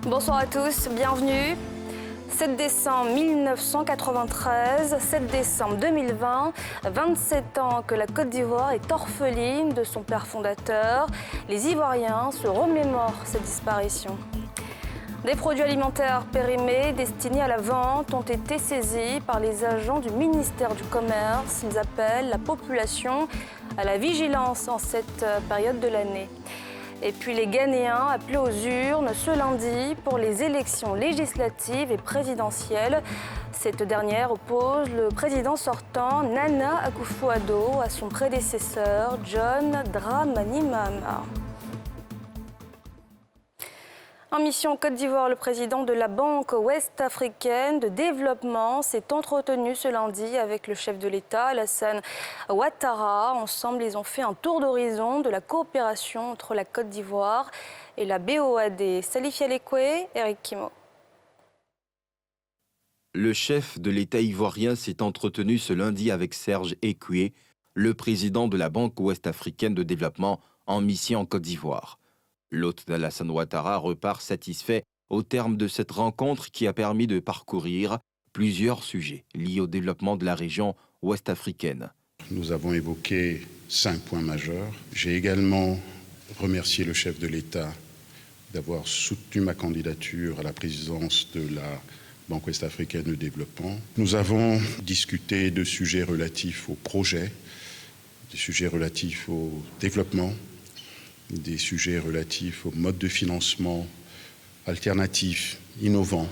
Bonsoir à tous, bienvenue. 7 décembre 1993, 7 décembre 2020, 27 ans que la Côte d'Ivoire est orpheline de son père fondateur. Les Ivoiriens se remémorent cette disparition. Des produits alimentaires périmés destinés à la vente ont été saisis par les agents du ministère du Commerce. Ils appellent la population à la vigilance en cette période de l'année. Et puis les Ghanéens appelés aux urnes ce lundi pour les élections législatives et présidentielles. Cette dernière oppose le président sortant Nana Akufo-Addo à son prédécesseur John Dramani Mahama. En mission en Côte d'Ivoire, le président de la Banque ouest-africaine de développement s'est entretenu ce lundi avec le chef de l'État, Alassane Ouattara. Ensemble, ils ont fait un tour d'horizon de la coopération entre la Côte d'Ivoire et la BOAD. Salif Yalekwe, Eric Kimo. Le chef de l'État ivoirien s'est entretenu ce lundi avec Serge Ekoué, le président de la Banque ouest-africaine de développement en mission en Côte d'Ivoire. L'hôte d'Alassane Ouattara repart satisfait au terme de cette rencontre qui a permis de parcourir plusieurs sujets liés au développement de la région ouest-africaine. Nous avons évoqué 5 points majeurs. J'ai également remercié le chef de l'État d'avoir soutenu ma candidature à la présidence de la Banque ouest-africaine de développement. Nous avons discuté de sujets relatifs au projet, des sujets relatifs au développement, des sujets relatifs au mode de financement alternatifs, innovants.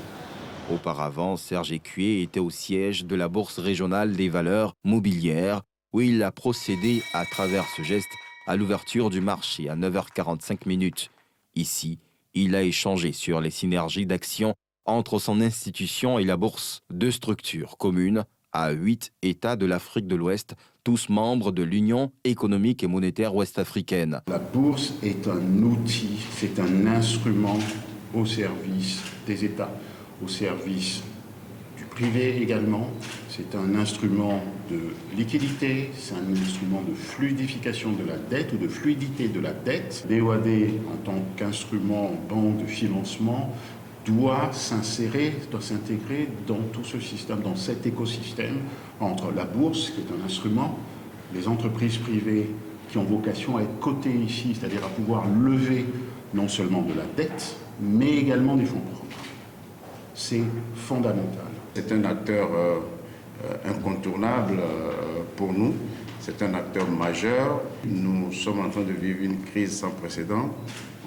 Auparavant, Serge Ekoué était au siège de la Bourse régionale des valeurs mobilières où il a procédé à travers ce geste à l'ouverture du marché à 9h45. Ici, il a échangé sur les synergies d'action entre son institution et la Bourse, 2 structures communes à 8 États de l'Afrique de l'Ouest, tous membres de l'Union économique et monétaire ouest-africaine. La bourse est un outil, c'est un instrument au service des États, au service du privé également. C'est un instrument de liquidité, c'est un instrument de fluidification de la dette ou de fluidité de la dette. BOAD, en tant qu'instrument banque de financement, doit s'intégrer dans tout ce système, dans cet écosystème entre la bourse, qui est un instrument, les entreprises privées qui ont vocation à être cotées ici, c'est-à-dire à pouvoir lever non seulement de la dette, mais également des fonds propres. C'est fondamental. C'est un acteur incontournable pour nous. C'est un acteur majeur. Nous sommes en train de vivre une crise sans précédent.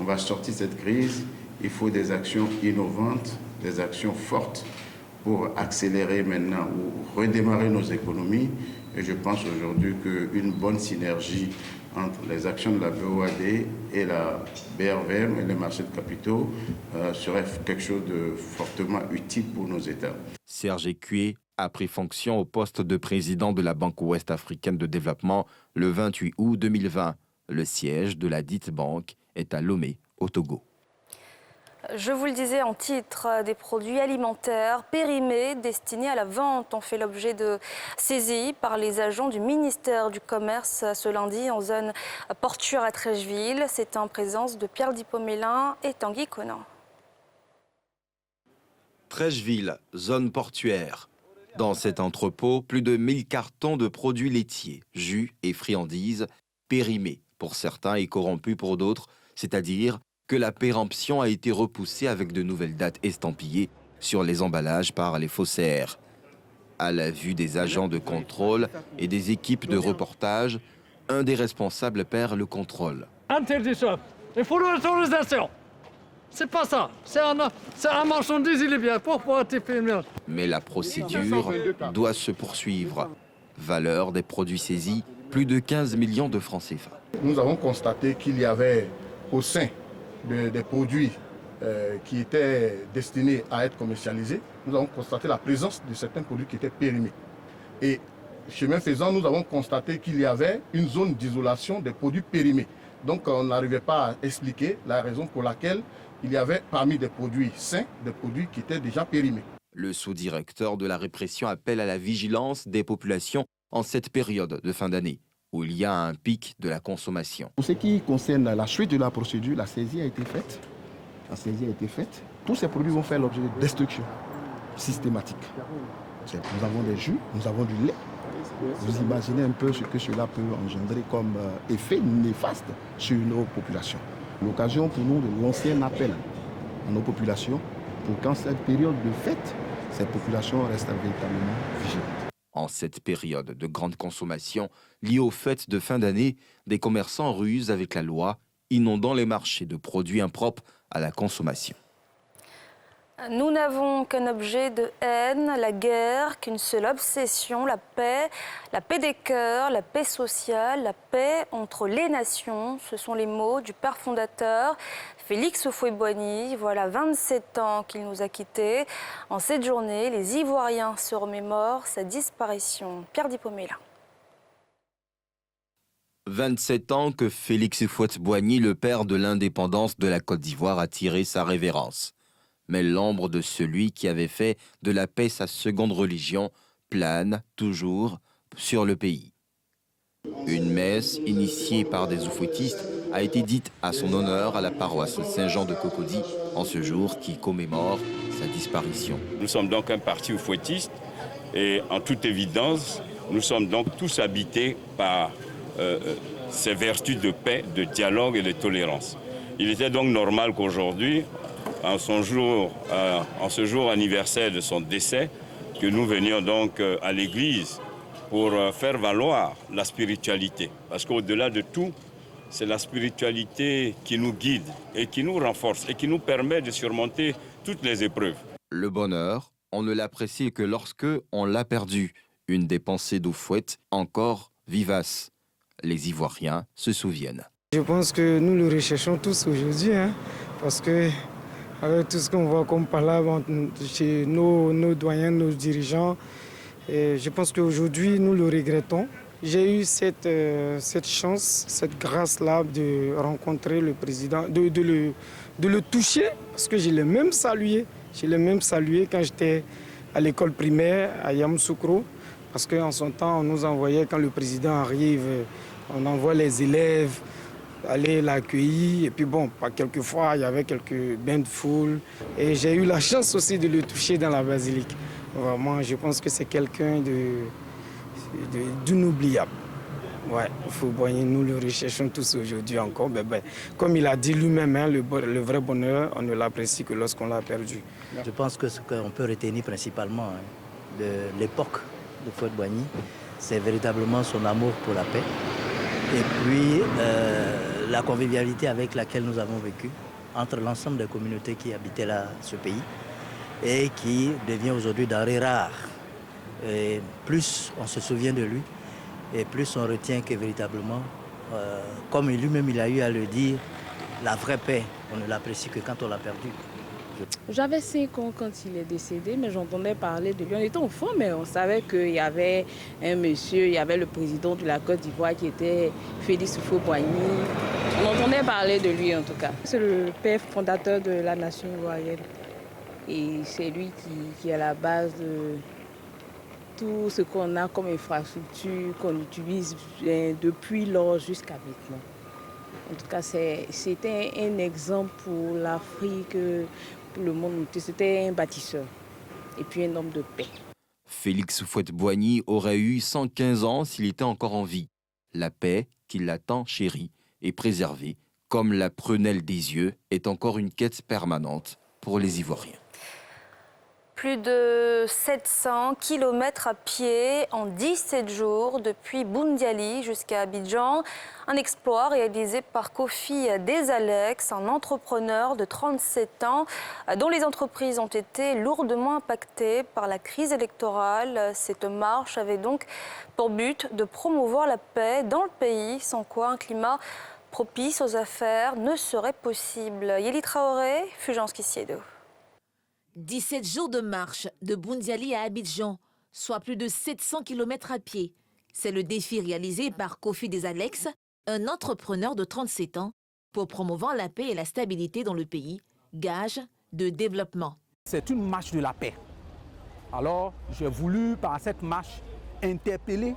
On va sortir de cette crise. Il faut des actions innovantes, des actions fortes pour accélérer maintenant ou redémarrer nos économies. Et je pense aujourd'hui qu'une bonne synergie entre les actions de la BOAD et la BRVM et les marchés de capitaux serait quelque chose de fortement utile pour nos États. Serge Ekoué a pris fonction au poste de président de la Banque ouest-africaine de développement le 28 août 2020. Le siège de la dite banque est à Lomé, au Togo. Je vous le disais en titre, des produits alimentaires périmés destinés à la vente ont fait l'objet de saisies par les agents du ministère du Commerce ce lundi en zone portuaire à Treichville. C'est en présence de Pierre Dipomélin et Tanguy Conan. Treichville, zone portuaire. Dans cet entrepôt, plus de 1000 cartons de produits laitiers, jus et friandises périmés pour certains et corrompus pour d'autres, c'est-à-dire que la péremption a été repoussée avec de nouvelles dates estampillées sur les emballages par les faussaires. À la vue des agents de contrôle et des équipes de reportage, un des responsables perd le contrôle. Interdiction. Il faut l'autorisation. C'est pas ça. C'est un marchandise, il est bien pour être filmé. Mais la procédure doit se poursuivre. Valeur des produits saisis, plus de 15 millions de francs CFA. Nous avons constaté qu'il y avait au sein des produits qui étaient destinés à être commercialisés, nous avons constaté la présence de certains produits qui étaient périmés. Et chemin faisant, nous avons constaté qu'il y avait une zone d'isolation des produits périmés. Donc on n'arrivait pas à expliquer la raison pour laquelle il y avait parmi des produits sains, des produits qui étaient déjà périmés. Le sous-directeur de la répression appelle à la vigilance des populations en cette période de fin d'année, où il y a un pic de la consommation. Pour ce qui concerne la suite de la procédure, la saisie a été faite. La saisie a été faite tous ces produits vont faire l'objet de destruction systématique. Nous avons des jus, nous avons du lait. Vous imaginez un peu ce que cela peut engendrer comme effet néfaste sur nos populations. L'occasion pour nous de lancer un appel à nos populations pour qu'en cette période de fête, ces populations restent véritablement vigilantes. En cette période de grande consommation liée aux fêtes de fin d'année, des commerçants rusent avec la loi, inondant les marchés de produits impropres à la consommation. Nous n'avons qu'un objet de haine, la guerre, qu'une seule obsession, la paix des cœurs, la paix sociale, la paix entre les nations. Ce sont les mots du père fondateur, Félix Houphouët-Boigny. Voilà 27 ans qu'il nous a quittés. En cette journée, les Ivoiriens se remémorent sa disparition. Pierre Dipomela. 27 ans que Félix Houphouët-Boigny, le père de l'indépendance de la Côte d'Ivoire, a tiré sa révérence. Mais l'ombre de celui qui avait fait de la paix sa seconde religion plane toujours sur le pays. Une messe initiée par des oufouettistes a été dite à son honneur à la paroisse Saint-Jean de Cocody en ce jour qui commémore sa disparition. Nous sommes donc un parti oufouettiste et en toute évidence, nous sommes donc tous habités par ces vertus de paix, de dialogue et de tolérance. Il était donc normal qu'aujourd'hui, en ce jour anniversaire de son décès, que nous venions donc à l'église pour faire valoir la spiritualité. Parce qu'au-delà de tout, c'est la spiritualité qui nous guide et qui nous renforce et qui nous permet de surmonter toutes les épreuves. Le bonheur, on ne l'apprécie que lorsque on l'a perdu. Une des pensées d'Houphouët encore vivace. Les Ivoiriens se souviennent. Je pense que nous le recherchons tous aujourd'hui, parce que avec tout ce qu'on voit comme palabre chez nos doyens, nos dirigeants, et je pense qu'aujourd'hui, nous le regrettons. J'ai eu cette chance, cette grâce-là de rencontrer le président, de le toucher, parce que je l'ai même salué. Je l'ai même salué quand j'étais à l'école primaire à Yamoussoukro, parce qu'en son temps, on nous envoyait, quand le président arrive, on envoie les élèves aller l'accueillir. Et puis bon, quelquefois, il y avait quelques bains de foule. Et j'ai eu la chance aussi de le toucher dans la basilique. Vraiment, je pense que c'est quelqu'un d'inoubliable. Ouais, Houphouët-Boigny, nous le recherchons tous aujourd'hui encore. Comme il a dit lui-même, le vrai bonheur, on ne l'apprécie que lorsqu'on l'a perdu. Je pense que ce qu'on peut retenir principalement de l'époque de Houphouët-Boigny, c'est véritablement son amour pour la paix. Et puis, la convivialité avec laquelle nous avons vécu entre l'ensemble des communautés qui habitaient là, ce pays, et qui devient aujourd'hui denrée rare. Et plus on se souvient de lui, et plus on retient que véritablement, comme lui-même il a eu à le dire, la vraie paix, on ne l'apprécie que quand on l'a perdue. J'avais 5 ans quand il est décédé, mais j'entendais parler de lui. On était enfants, mais on savait qu'il y avait un monsieur, il y avait le président de la Côte d'Ivoire qui était Félix Houphouët-Boigny. On entendait parler de lui en tout cas. C'est le père fondateur de la nation ivoirienne. Et c'est lui qui est à la base de tout ce qu'on a comme infrastructure, qu'on utilise depuis lors jusqu'à maintenant. En tout cas, c'était un exemple pour l'Afrique, pour le monde. C'était un bâtisseur et puis un homme de paix. Félix Houphouët-Boigny aurait eu 115 ans s'il était encore en vie. La paix, qui l'a tant chérie et préservée, comme la prunelle des yeux, est encore une quête permanente pour les Ivoiriens. Plus de 700 km à pied en 17 jours depuis Boundiali jusqu'à Abidjan. Un exploit réalisé par Kofi Desalex, un entrepreneur de 37 ans dont les entreprises ont été lourdement impactées par la crise électorale. Cette marche avait donc pour but de promouvoir la paix dans le pays, sans quoi un climat propice aux affaires ne serait possible. Yeli Traoré, Fulgence Kissiedo. 17 jours de marche de Boundiali à Abidjan, soit plus de 700 km à pied. C'est le défi réalisé par Kofi Desalex, un entrepreneur de 37 ans, pour promouvoir la paix et la stabilité dans le pays, gage de développement. C'est une marche de la paix. Alors, j'ai voulu, par cette marche, interpeller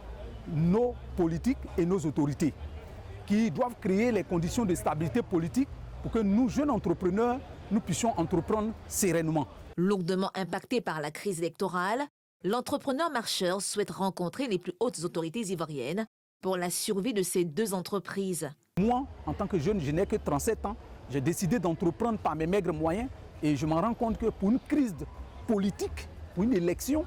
nos politiques et nos autorités qui doivent créer les conditions de stabilité politique pour que nous, jeunes entrepreneurs, nous puissions entreprendre sereinement. Lourdement impacté par la crise électorale, l'entrepreneur marcheur souhaite rencontrer les plus hautes autorités ivoiriennes pour la survie de ces deux entreprises. Moi, en tant que jeune, je n'ai que 37 ans. J'ai décidé d'entreprendre par mes maigres moyens et je me rends compte que pour une crise politique, pour une élection,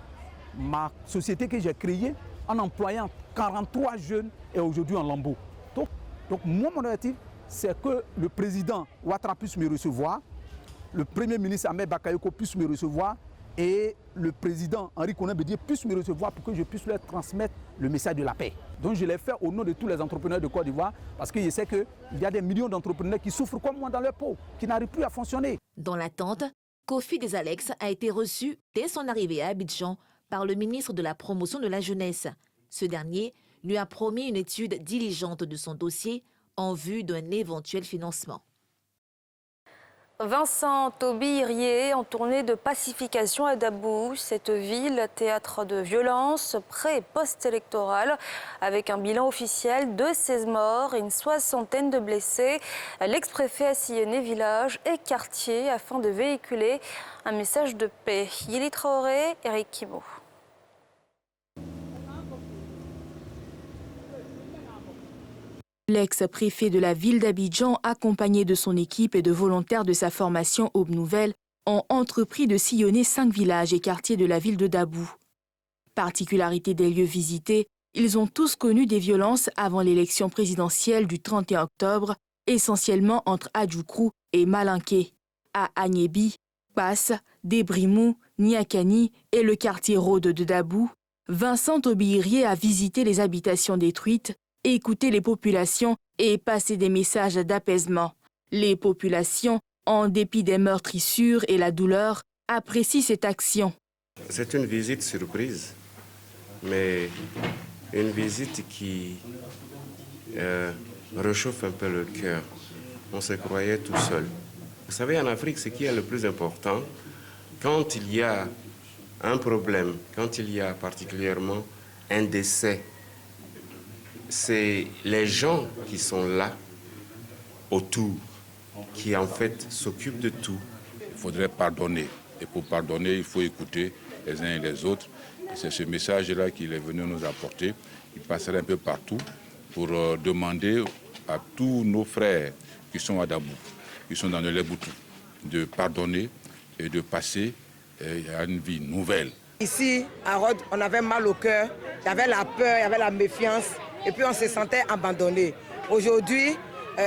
ma société que j'ai créée, en employant 43 jeunes, est aujourd'hui en lambeaux. Donc moi, mon objectif, c'est que le président Ouattara puisse me recevoir, le premier ministre Ahmed Bakayoko puisse me recevoir et le président Henri Konan Bédié puisse me recevoir pour que je puisse leur transmettre le message de la paix. Donc je l'ai fait au nom de tous les entrepreneurs de Côte d'Ivoire parce que je sais qu'il y a des millions d'entrepreneurs qui souffrent comme moi dans leur peau, qui n'arrivent plus à fonctionner. Dans l'attente, Kofi Desalex a été reçu dès son arrivée à Abidjan par le ministre de la Promotion de la Jeunesse. Ce dernier lui a promis une étude diligente de son dossier en vue d'un éventuel financement. Vincent Aubry-Irié en tournée de pacification à Dabou, cette ville théâtre de violences pré- et post-électorales avec un bilan officiel de 16 morts et une soixantaine de blessés. L'ex-préfet a sillonné villages et quartiers afin de véhiculer un message de paix. Yéli Traoré, Eric Kimo. L'ex-préfet de la ville d'Abidjan, accompagné de son équipe et de volontaires de sa formation Aube Nouvelle, ont entrepris de sillonner 5 villages et quartiers de la ville de Dabou. Particularité des lieux visités, ils ont tous connu des violences avant l'élection présidentielle du 31 octobre, essentiellement entre Adjoukrou et Malinké. À Agnébi, Passe, Débrimou, Niakani et le quartier Rôde de Dabou, Vincent Aubry-Irié a visité les habitations détruites, écouter les populations et passer des messages d'apaisement. Les populations, en dépit des meurtrissures et la douleur, apprécient cette action. C'est une visite surprise, mais une visite qui réchauffe un peu le cœur. On se croyait tout seul. Vous savez, en Afrique, ce qui est le plus important, quand il y a un problème, quand il y a particulièrement un décès, c'est les gens qui sont là, autour, qui en fait s'occupent de tout. Il faudrait pardonner. Et pour pardonner, il faut écouter les uns et les autres. Et c'est ce message-là qu'il est venu nous apporter. Il passerait un peu partout pour demander à tous nos frères qui sont à Dabou, qui sont dans le Leboutou, de pardonner et de passer à une vie nouvelle. Ici, à Rhodes, on avait mal au cœur, il y avait la peur, il y avait la méfiance. Et puis on se sentait abandonné. Aujourd'hui,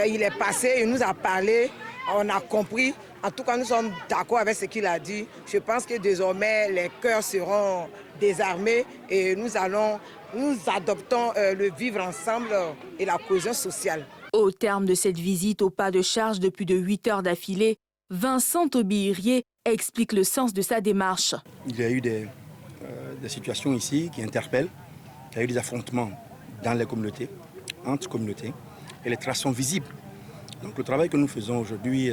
il est passé, il nous a parlé, on a compris. En tout cas, nous sommes d'accord avec ce qu'il a dit. Je pense que désormais, les cœurs seront désarmés et nous adoptons le vivre ensemble et la cohésion sociale. Au terme de cette visite au pas de charge de plus de 8 heures d'affilée, Vincent Aubry-Irié explique le sens de sa démarche. Il y a eu des situations ici qui interpellent. Il y a eu des affrontements dans les communautés, entre communautés, et les traces sont visibles. Donc le travail que nous faisons aujourd'hui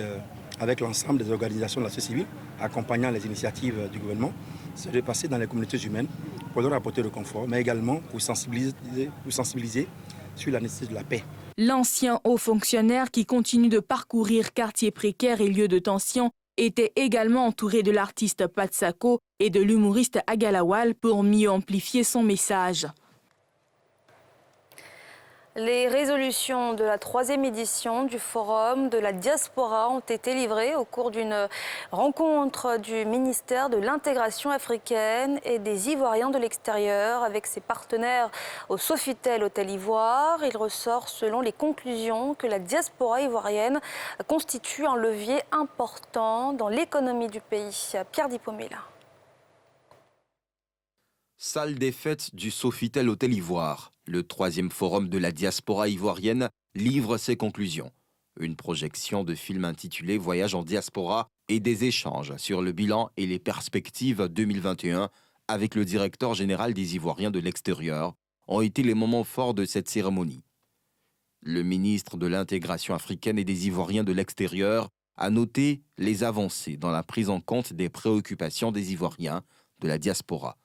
avec l'ensemble des organisations de la société civile, accompagnant les initiatives du gouvernement, c'est de passer dans les communautés humaines pour leur apporter le confort, mais également pour sensibiliser sur la nécessité de la paix. L'ancien haut fonctionnaire qui continue de parcourir quartiers précaires et lieux de tension était également entouré de l'artiste Patsako et de l'humoriste Agalawal pour mieux amplifier son message. Les résolutions de la 3e édition du Forum de la diaspora ont été livrées au cours d'une rencontre du ministère de l'intégration africaine et des Ivoiriens de l'extérieur avec ses partenaires au Sofitel Hôtel Ivoire. Il ressort selon les conclusions que la diaspora ivoirienne constitue un levier important dans l'économie du pays. Pierre Dipomela. Salle des fêtes du Sofitel Hôtel Ivoire. Le 3e forum de la diaspora ivoirienne livre ses conclusions. Une projection de film intitulé « Voyage en diaspora » et des échanges sur le bilan et les perspectives 2021 avec le directeur général des Ivoiriens de l'extérieur ont été les moments forts de cette cérémonie. Le ministre de l'intégration africaine et des Ivoiriens de l'extérieur a noté les avancées dans la prise en compte des préoccupations des Ivoiriens de la diaspora.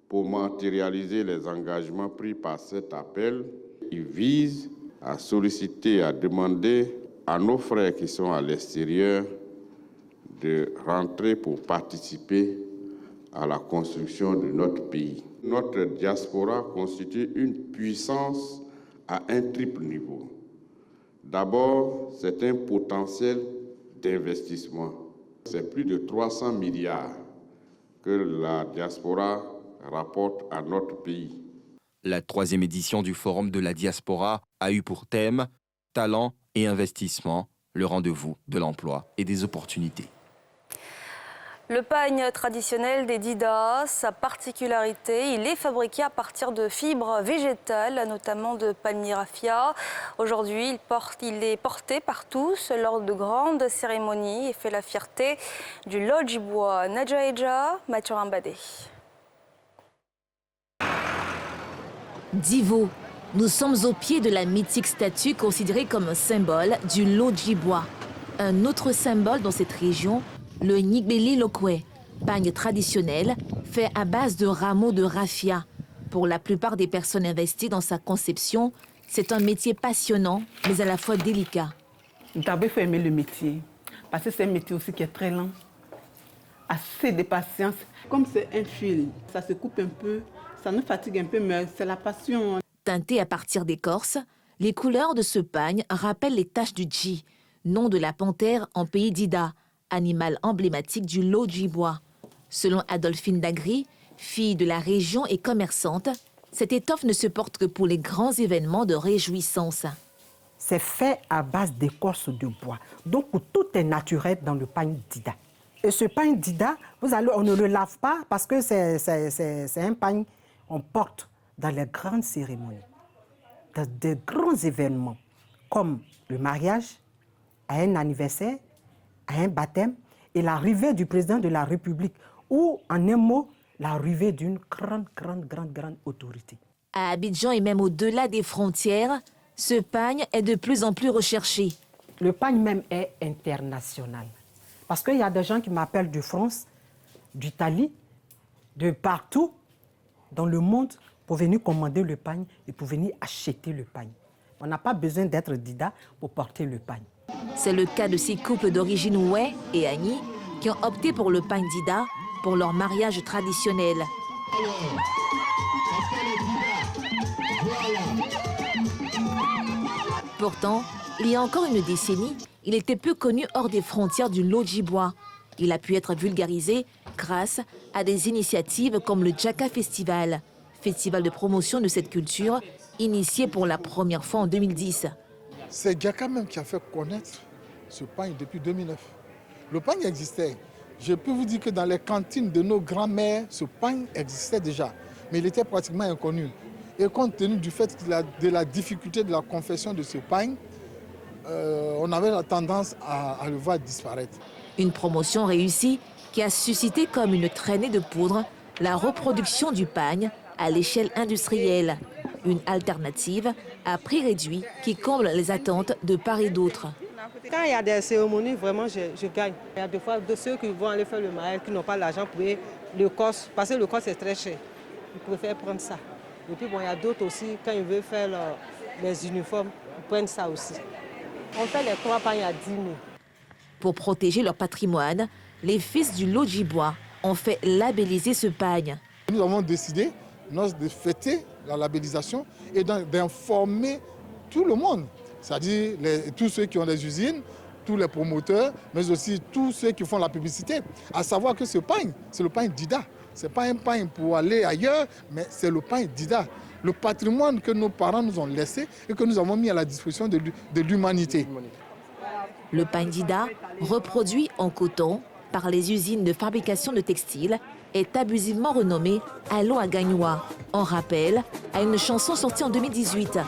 Pour matérialiser les engagements pris par cet appel, il vise à solliciter, à demander à nos frères qui sont à l'extérieur de rentrer pour participer à la construction de notre pays. Notre diaspora constitue une puissance à un triple niveau. D'abord, c'est un potentiel d'investissement. C'est plus de 300 milliards que la diaspora rapporte à notre pays. La 3e édition du Forum de la diaspora a eu pour thème « Talent et investissement, le rendez-vous de l'emploi et des opportunités ». Le pagne traditionnel des Dida, sa particularité, il est fabriqué à partir de fibres végétales, notamment de palmier raffia. Aujourd'hui, il est porté par tous lors de grandes cérémonies et fait la fierté du Lodjibois. Nadjaeja, Mathurin Badé. Divo, nous sommes au pied de la mythique statue considérée comme un symbole du Lodjibois. Un autre symbole dans cette région, le Nyigbeli Lokwe, pagne traditionnel fait à base de rameaux de raffia. Pour la plupart des personnes investies dans sa conception, c'est un métier passionnant, mais à la fois délicat. D'abord, il faut aimer le métier, parce que c'est un métier aussi qui est très lent, assez de patience. Comme c'est un fil, ça se coupe un peu, ça nous fatigue un peu, mais c'est la passion. Teinté à partir d'écorce, les couleurs de ce pagne rappellent les taches du dji, nom de la panthère en pays d'Ida, animal emblématique du Lodjibois. Selon Adolphine Dagri, fille de la région et commerçante, cette étoffe ne se porte que pour les grands événements de réjouissance. C'est fait à base d'écorce de bois. Donc tout est naturel dans le pagne d'Ida. Et ce pagne d'Ida, on ne le lave pas parce que c'est un pagne qu'on porte dans les grandes cérémonies, dans des grands événements, comme le mariage, à un anniversaire, à un baptême et l'arrivée du président de la République, ou en un mot, l'arrivée d'une grande autorité. À Abidjan et même au-delà des frontières, ce pagne est de plus en plus recherché. Le pagne même est international. Parce qu'il y a des gens qui m'appellent de France, d'Italie, de partout dans le monde pour venir commander le pagne et pour venir acheter le pagne. On n'a pas besoin d'être Dida pour porter le pagne. C'est le cas de ces couples d'origine Oué et Agni qui ont opté pour le pagne d'Ida pour leur mariage traditionnel. Pourtant, il y a encore une décennie, il était peu connu hors des frontières du Lodjibois. Il a pu être vulgarisé grâce à des initiatives comme le Djaka Festival, festival de promotion de cette culture, initié pour la première fois en 2010. C'est Djaka même qui a fait connaître ce pagne depuis 2009. Le pagne existait. Je peux vous dire que dans les cantines de nos grands-mères, ce pagne existait déjà, mais il était pratiquement inconnu. Et compte tenu du fait de la difficulté de la confection de ce pagne, on avait la tendance à le voir disparaître. Une promotion réussie qui a suscité comme une traînée de poudre la reproduction du pagne à l'échelle industrielle. Une alternative à prix réduit qui comble les attentes de part et d'autre. Quand il y a des cérémonies, vraiment, je gagne. Il y a des fois de ceux qui vont aller faire le mariage, qui n'ont pas l'argent pour payer le cost, parce que le cost est très cher. Ils préfèrent prendre ça. Et puis, bon, il y a d'autres aussi, quand ils veulent faire les uniformes, ils prennent ça aussi. On fait les 3 pagnes à 10 000. Pour protéger leur patrimoine, les fils du Lodjibois ont fait labelliser ce pagne. Nous avons décidé de fêter la labellisation et d'informer tout le monde, c'est-à-dire tous ceux qui ont des usines, tous les promoteurs, mais aussi tous ceux qui font la publicité, à savoir que ce pagne, c'est le pagne d'Ida. Ce n'est pas un pagne pour aller ailleurs, mais c'est le pagne d'Ida. Le patrimoine que nos parents nous ont laissé et que nous avons mis à la disposition de l'humanité. Le pagne d'Ida, reproduit en coton par les usines de fabrication de textiles, est abusivement renommé Allo à Gagnoua, en rappel à une chanson sortie en 2018.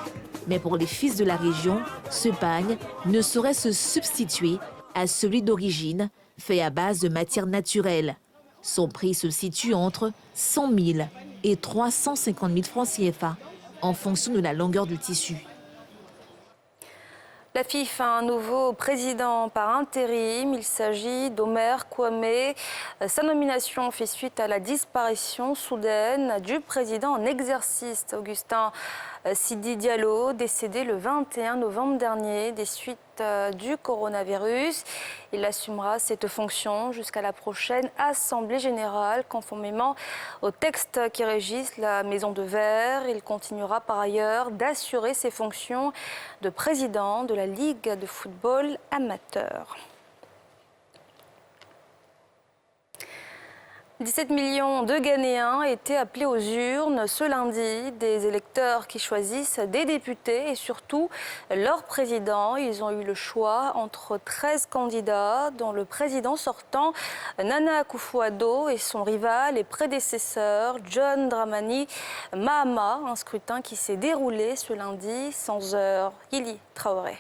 Mais pour les fils de la région, ce pagne ne saurait se substituer à celui d'origine, fait à base de matières naturelles. Son prix se situe entre 100 000 et 350 000 francs CFA, en fonction de la longueur du tissu. La FIF a un nouveau président par intérim. Il s'agit d'Omer Kwame. Sa nomination fait suite à la disparition soudaine du président en exercice, Augustin Sidi Diallo, décédé le 21 novembre dernier des suites l'impact du coronavirus. Il assumera cette fonction jusqu'à la prochaine Assemblée générale, conformément au texte qui régisse la Maison de Verre. Il continuera par ailleurs d'assurer ses fonctions de président de la Ligue de football amateur. 17 millions de Ghanéens étaient appelés aux urnes ce lundi, des électeurs qui choisissent des députés et surtout leur président. Ils ont eu le choix entre 13 candidats, dont le président sortant Nana Akufo-Addo et son rival et prédécesseur John Dramani Mahama, un scrutin qui s'est déroulé ce lundi sans heure. Yili Traoré.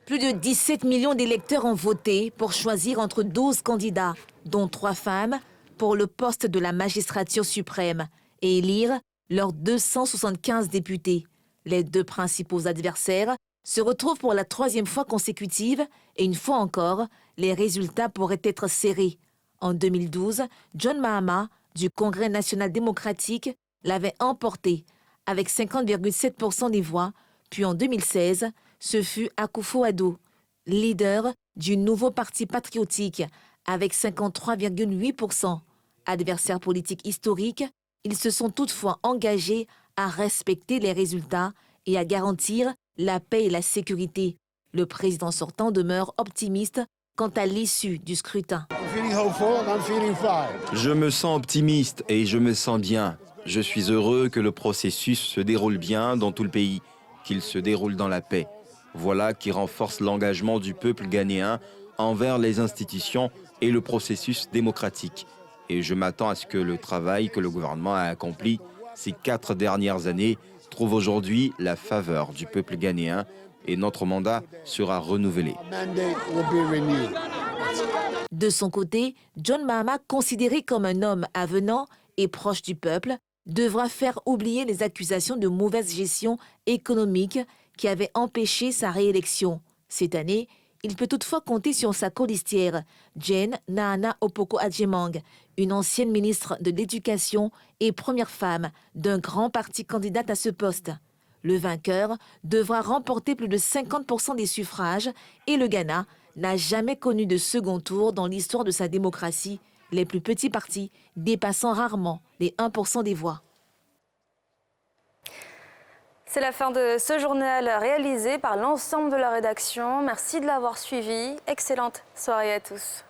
Plus de 17 millions d'électeurs ont voté pour choisir entre 12 candidats, dont 3 femmes, pour le poste de la magistrature suprême et élire leurs 275 députés. Les 2 principaux adversaires se retrouvent pour la 3e fois consécutive et une fois encore, les résultats pourraient être serrés. En 2012, John Mahama, du Congrès national démocratique, l'avait emporté avec 50,7% des voix, puis en 2016, ce fut Akufo-Addo, leader du nouveau parti patriotique, avec 53,8%. Adversaires politiques historiques, ils se sont toutefois engagés à respecter les résultats et à garantir la paix et la sécurité. Le président sortant demeure optimiste quant à l'issue du scrutin. Je me sens optimiste et je me sens bien. Je suis heureux que le processus se déroule bien dans tout le pays, qu'il se déroule dans la paix. Voilà qui renforce l'engagement du peuple ghanéen envers les institutions et le processus démocratique. Et je m'attends à ce que le travail que le gouvernement a accompli ces 4 dernières années trouve aujourd'hui la faveur du peuple ghanéen et notre mandat sera renouvelé. De son côté, John Mahama, considéré comme un homme avenant et proche du peuple, devra faire oublier les accusations de mauvaise gestion économique qui avaient empêché sa réélection. Cette année, il peut toutefois compter sur sa colistière, Jane Nana Opoku-Adjemang, une ancienne ministre de l'Éducation et première femme d'un grand parti candidate à ce poste. Le vainqueur devra remporter plus de 50% des suffrages et le Ghana n'a jamais connu de second tour dans l'histoire de sa démocratie, les plus petits partis dépassant rarement les 1% des voix. C'est la fin de ce journal réalisé par l'ensemble de la rédaction. Merci de l'avoir suivi. Excellente soirée à tous.